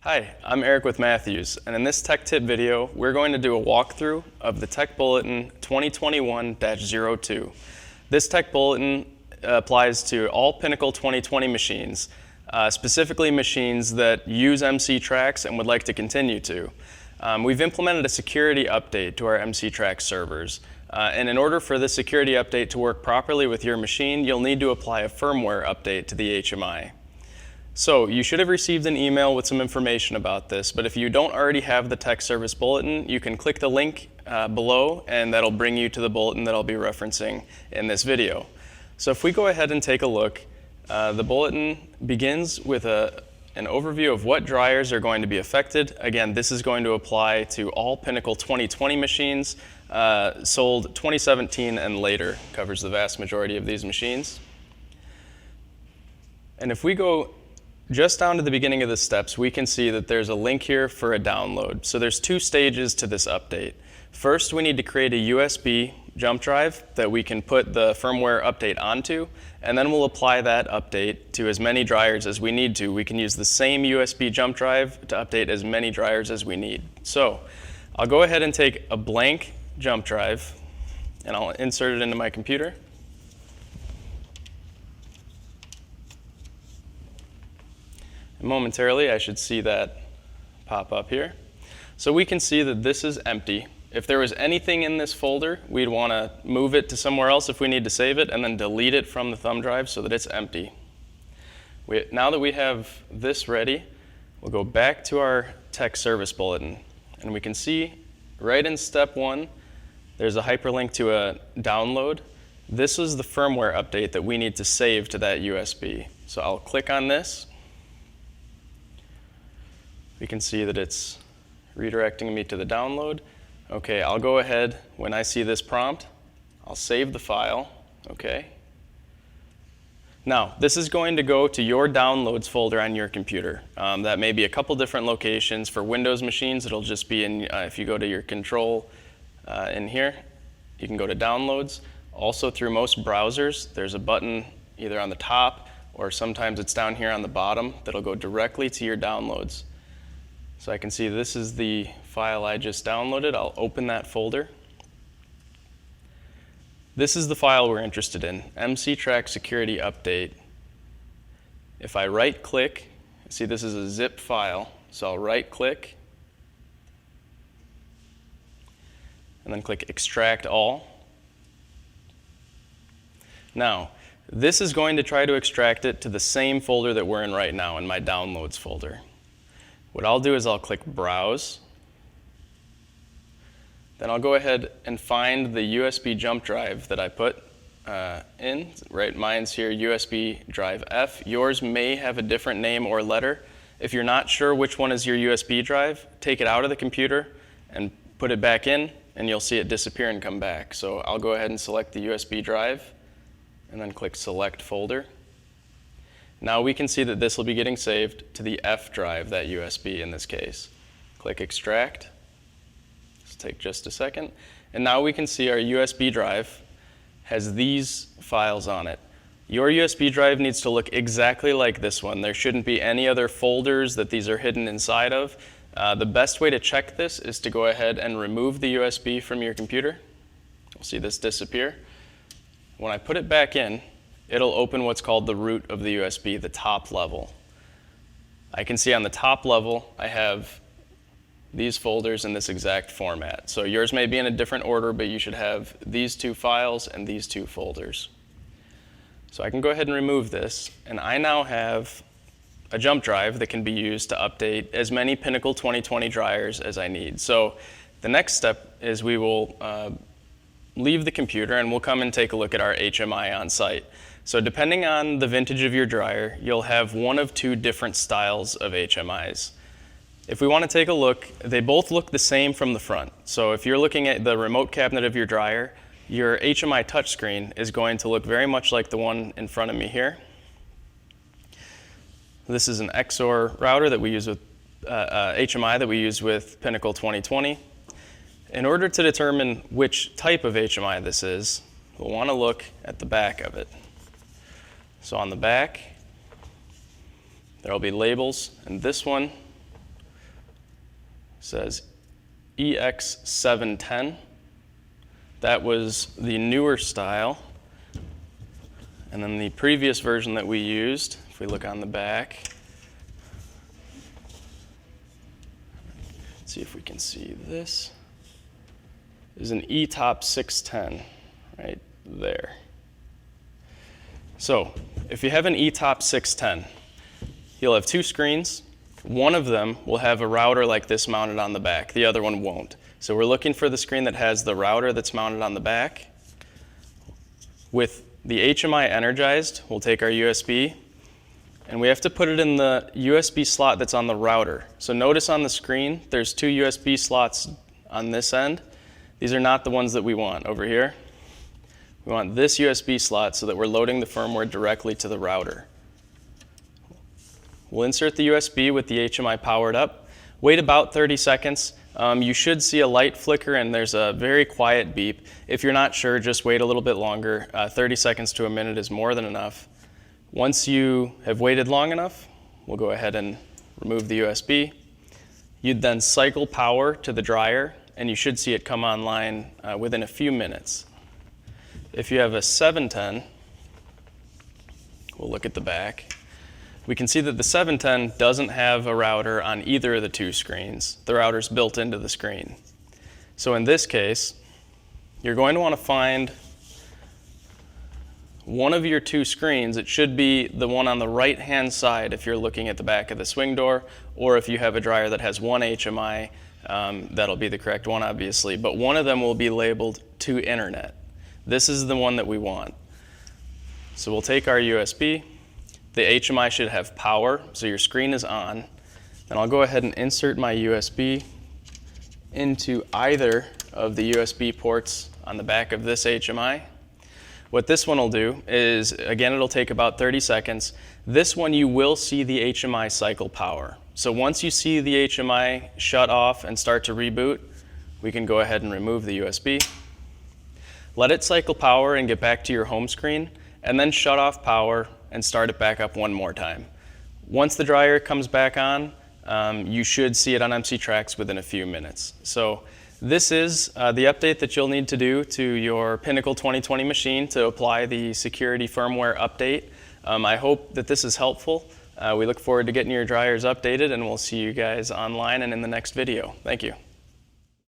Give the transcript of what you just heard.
Hi, I'm Eric with Matthews, and in this Tech Tip video, we're going to do a walkthrough of the Tech Bulletin 2021-02. This Tech Bulletin applies to all Pinnacle 2020 machines, specifically machines that use MC Trax and would like to continue to. We've implemented a security update to our MC Trax servers, and in order for this security update to work properly with your machine, you'll need to apply a firmware update to the HMI. So you should have received an email with some information about this, but if you don't already have the Tech Service Bulletin, you can click the link below and that'll bring you to the bulletin that I'll be referencing in this video. So if we go ahead and take a look, the bulletin begins with an overview of what dryers are going to be affected. Again, this is going to apply to all Pinnacle 2020 machines sold 2017 and later, covers the vast majority of these machines. And if we go just down to the beginning of the steps, we can see that there's a link here for a download. So there's two stages to this update. First, we need to create a USB jump drive that we can put the firmware update onto, and then we'll apply that update to as many dryers as we need to. We can use the same USB jump drive to update as many dryers as we need. So I'll go ahead and take a blank jump drive, and I'll insert it into my computer. And momentarily, I should see that pop up here. So we can see that this is empty. If there was anything in this folder, we'd want to move it to somewhere else if we need to save it, and then delete it from the thumb drive so that it's empty. Now that we have this ready, we'll go back to our Tech Service Bulletin, and we can see right in step 1, there's a hyperlink to a download. This is the firmware update that we need to save to that USB. So I'll click on this. We can see that it's redirecting me to the download. Okay, I'll go ahead, when I see this prompt, I'll save the file, okay. Now, this is going to go to your downloads folder on your computer. That may be a couple different locations. For Windows machines, it'll just be in, if you go to your control in here, you can go to downloads. Also through most browsers, there's a button either on the top or sometimes it's down here on the bottom that'll go directly to your downloads. So I can see this is the file I just downloaded. I'll open that folder. This is the file we're interested in, MC Trax Security Update. If I right-click, see this is a zip file, so I'll right-click and then click Extract All. Now, this is going to try to extract it to the same folder that we're in right now, in my Downloads folder. What I'll do is I'll click Browse. Then I'll go ahead and find the USB jump drive that I put in. Right, mine's here, USB drive F. Yours may have a different name or letter. If you're not sure which one is your USB drive, take it out of the computer and put it back in, and you'll see it disappear and come back. So I'll go ahead and select the USB drive, and then click Select Folder. Now we can see that this will be getting saved to the F drive, that USB in this case. Click Extract. This will take just a second. And now we can see our USB drive has these files on it. Your USB drive needs to look exactly like this one. There shouldn't be any other folders that these are hidden inside of. The best way to check this is to go ahead and remove the USB from your computer. You'll see this disappear. When I put it back in, it'll open what's called the root of the USB, the top level. I can see on the top level, I have these folders in this exact format. So yours may be in a different order, but you should have these two files and these two folders. So I can go ahead and remove this, and I now have a jump drive that can be used to update as many Pinnacle 2020 dryers as I need. So the next step is we will leave the computer and we'll come and take a look at our HMI on site. So depending on the vintage of your dryer, you'll have one of two different styles of HMIs. If we want to take a look, they both look the same from the front. So if you're looking at the remote cabinet of your dryer, your HMI touchscreen is going to look very much like the one in front of me here. This is an XOR router that we use with HMI that we use with Pinnacle 2020. In order to determine which type of HMI this is, we'll want to look at the back of it. So on the back, there will be labels, and this one says EX710. That was the newer style. And then the previous version that we used, if we look on the back, let's see if we can see this, is an ETOP 610 right there. So if you have an ETOP 610, you'll have two screens. One of them will have a router like this mounted on the back. The other one won't. So we're looking for the screen that has the router that's mounted on the back. With the HMI energized, we'll take our USB, and we have to put it in the USB slot that's on the router. So notice on the screen, there's two USB slots on this end. These are not the ones that we want over here. We want this USB slot so that we're loading the firmware directly to the router. We'll insert the USB with the HMI powered up. Wait about 30 seconds. You should see a light flicker and there's a very quiet beep. If you're not sure, just wait a little bit longer. 30 seconds to a minute is more than enough. Once you have waited long enough, we'll go ahead and remove the USB. You'd then cycle power to the dryer and you should see it come online within a few minutes. If you have a 710, we'll look at the back. We can see that the 710 doesn't have a router on either of the two screens. The router's built into the screen. So in this case, you're going to want to find one of your two screens. It should be the one on the right-hand side if you're looking at the back of the swing door, or if you have a dryer that has one HMI, that'll be the correct one, obviously. But one of them will be labeled to internet. This is the one that we want. So we'll take our USB. The HMI should have power, so your screen is on. Then I'll go ahead and insert my USB into either of the USB ports on the back of this HMI. What this one will do is, again, it'll take about 30 seconds. This one you will see the HMI cycle power. So once you see the HMI shut off and start to reboot, we can go ahead and remove the USB. Let it cycle power and get back to your home screen, and then shut off power and start it back up one more time. Once the dryer comes back on, you should see it on MC Trax within a few minutes. So this is the update that you'll need to do to your Pinnacle 2020 machine to apply the security firmware update. I hope that this is helpful. We look forward to getting your dryers updated, and we'll see you guys online and in the next video. Thank you.